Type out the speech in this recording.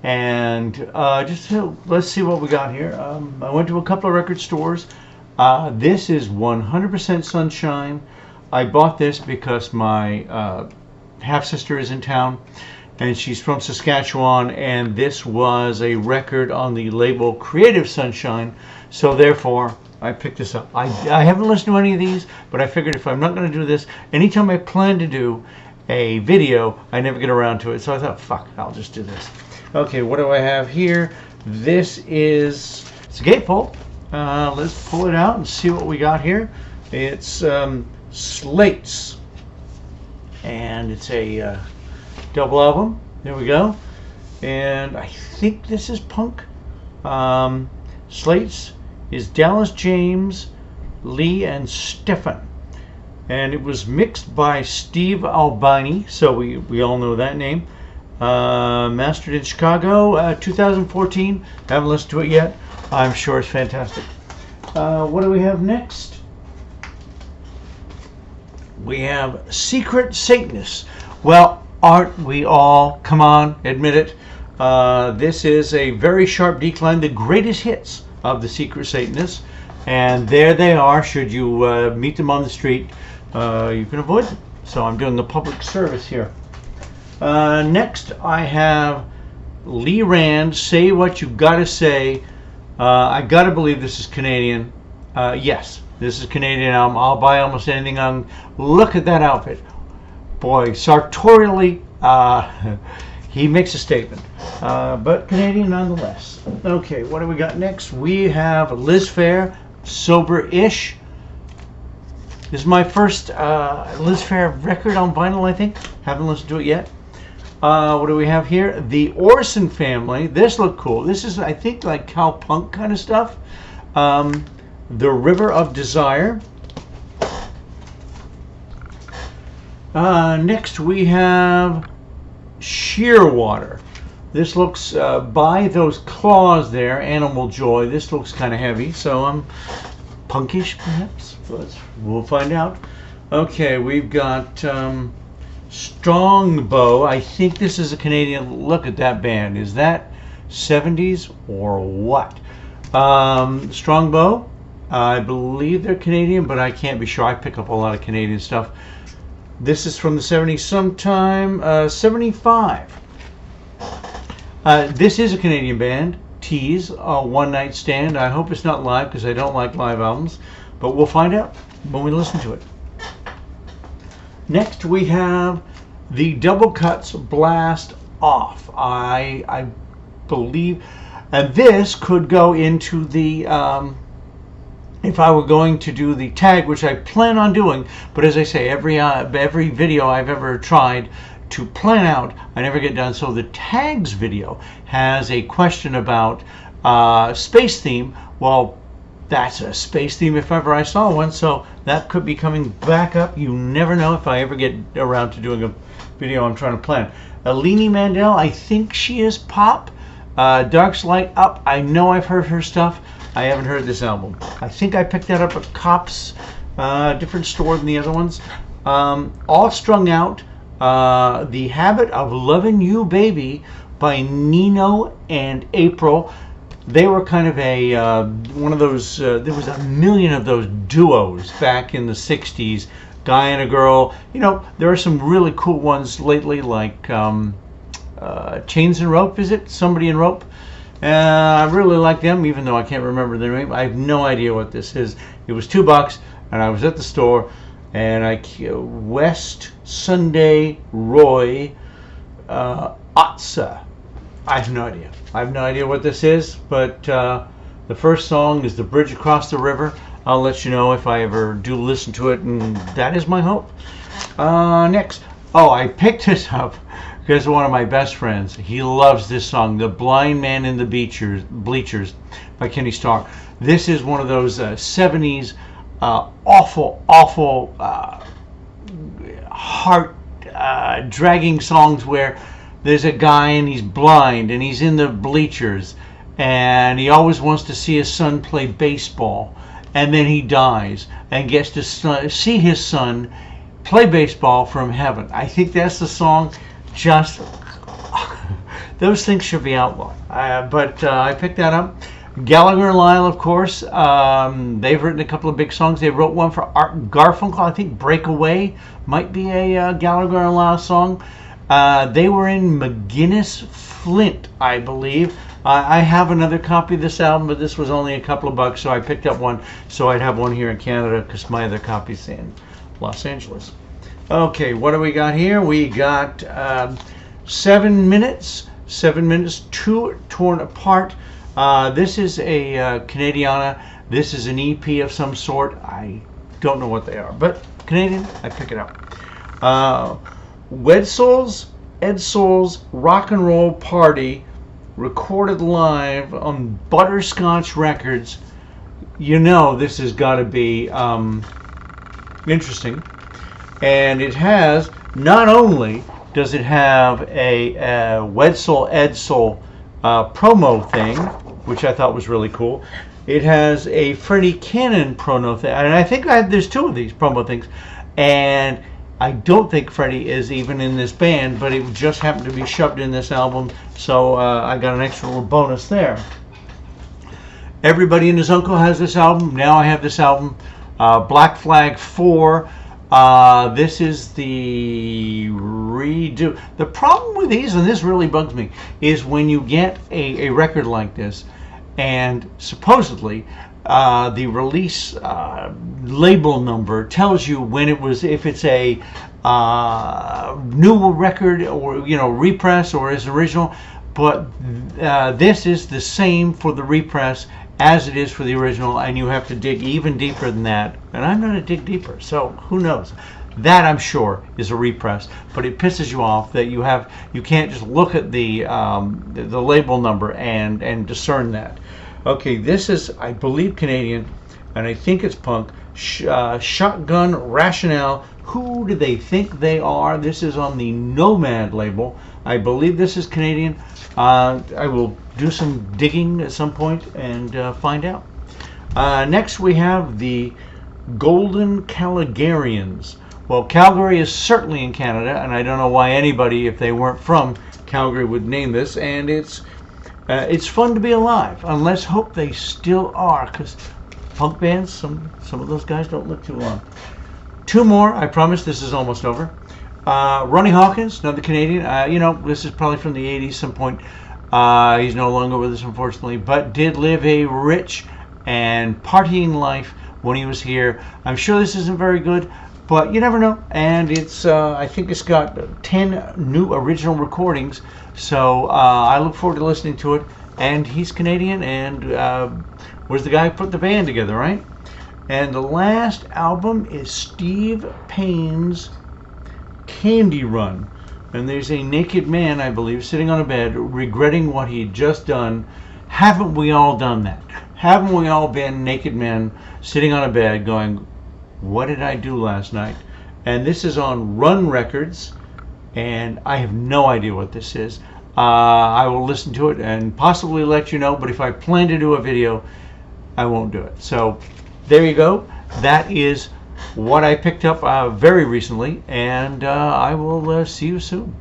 And let's see what we got here. I went to a couple of record stores. This is 100% Sunshine. I bought this because my half-sister is in town, and she's from Saskatchewan, and this was a record on the label Creative Sunshine, so therefore I picked this up. I haven't listened to any of these, but I figured if I'm not going to do this, anytime I plan to do a video, I never get around to it, so I thought, fuck, I'll just do this. Okay, what do I have here? It's a gatefold. Let's pull it out and see what we got here. It's Slates, and it's a double album. There we go. And I think this is punk. Slates is Dallas James, Lee, and Stefan. And it was mixed by Steve Albini, so we all know that name. Mastered in Chicago, 2014. Haven't listened to it yet. I'm sure it's fantastic. What do we have next? We have Secret Satanists. Well, aren't we all? Come on, admit it. This is a very sharp decline, the greatest hits of the Secret Satanists. And there they are. Should you meet them on the street, you can avoid them. So I'm doing a public service here. Next, I have Lee Rand, Say What You Gotta Say. I gotta believe this is Canadian. Yes, this is a Canadian album. I'll buy almost anything on. Look at that outfit. Boy, sartorially, he makes a statement. But Canadian nonetheless. Okay, what do we got next? We have Liz Phair, Sober-ish. This is my first Liz Phair record on vinyl, I think. Haven't listened to it yet. What do we have here? The Orson Family. This looked cool. This is, I think, like cowpunk kind of stuff. The River of Desire. Next we have Shearwater. This looks, by those claws there, Animal Joy, this looks kind of heavy, so I'm punkish perhaps. We'll find out. Okay, we've got Strongbow. I think this is a Canadian. Look at that band. Is that 70s or what? Strongbow. I believe they're Canadian, but I can't be sure. I pick up a lot of Canadian stuff. This is from the 70s sometime. 75. This is a Canadian band. Tease, One Night Stand. I hope it's not live because I don't like live albums, but we'll find out when we listen to it. Next we have the Double Cuts Blast Off. I believe, and this could go into the, if I were going to do the tag, which I plan on doing, but as I say, every video I've ever tried to plan out, I never get done. So the tags video has a question about space theme. Well, that's a space theme if ever I saw one, so that could be coming back up. You never know if I ever get around to doing a video I'm trying to plan. Alini Mandel, I think she is pop. Dark's Light Up, I know I've heard her stuff. I haven't heard this album. I think I picked that up at Cops, different store than the other ones. All Strung Out, The Habit of Loving You Baby by Nino and April. They were kind of a one of those, there was a million of those duos back in the 60s, guy and a girl. You know, there are some really cool ones lately, like Chains and Rope, is it? Somebody in Rope. I really like them, even though I can't remember their name. I have no idea what this is. It was $2, and I was at the store, and West Sunday Roy Otsa. I have no idea. I have no idea what this is, but the first song is The Bridge Across the River. I'll let you know if I ever do listen to it, and that is my hope. Next. Oh, I picked this up because one of my best friends, he loves this song, The Blind Man in the Bleachers by Kenny Starr. This is one of those 70s awful heart dragging songs where there's a guy and he's blind and he's in the bleachers and he always wants to see his son play baseball, and then he dies and gets to see his son play baseball from heaven. I think that's the song. Just those things should be outlawed. But I picked that up. Gallagher and Lyle, of course, they've written a couple of big songs. They wrote one for Art Garfunkel. I think Breakaway might be a Gallagher and Lyle song. They were in McGuinness Flint, I believe. I have another copy of this album, but this was only a couple of bucks, so I picked up one so I'd have one here in Canada because my other copy's in Los Angeles. Okay, what do we got here? We got 7 minutes, 7 minutes, Two Torn Apart. This is a Canadiana. This is an EP of some sort. I don't know what they are, but Canadian, I pick it up. Ed Soul's Rock and Roll Party, recorded live on Butterscotch Records. You know this has got to be interesting. And it has, not only does it have a Ed Soul promo thing, which I thought was really cool. It has a Freddie Cannon promo thing, and I think there's two of these promo things, and I don't think Freddie is even in this band, but it just happened to be shoved in this album, so I got an extra little bonus there. Everybody and His Uncle has this album. Now I have this album, Black Flag 4. This is the redo. The problem with these, and this really bugs me, is when you get a record like this, and supposedly the release label number tells you when it was, if it's a new record or repress or is original, but this is the same for the repress as it is for the original, and you have to dig even deeper than that, and I'm going to dig deeper, so who knows. That, I'm sure, is a repress, but it pisses you off that you can't just look at the label number and discern that. Okay, this is, I believe, Canadian, and I think it's punk. Shotgun Rationale. Who do they think they are? This is on the Nomad label. I believe this is Canadian. I will do some digging at some point and find out. Next we have the Golden Calgarians. Well, Calgary is certainly in Canada, and I don't know why anybody, if they weren't from Calgary, would name this. And it's fun to be alive, and let's hope they still are, because punk bands, some of those guys don't live too long. Two more, I promise. This is almost over. Ronnie Hawkins, another Canadian. This is probably from the 80s, some point. He's no longer with us, unfortunately, but did live a rich and partying life when he was here. I'm sure this isn't very good, but you never know. And it's, I think it's got 10 new original recordings, so I look forward to listening to it. And he's Canadian, and was the guy who put the band together, right? And the last album is Steve Payne's Candy Run. And there's a naked man, I believe, sitting on a bed regretting what he'd just done. Haven't we all done that? Haven't we all been naked men sitting on a bed going, what did I do last night? And this is on Run Records, and I have no idea what this is. I will listen to it and possibly let you know, but if I plan to do a video, I won't do it. So there you go. That is what I picked up very recently, and I will see you soon.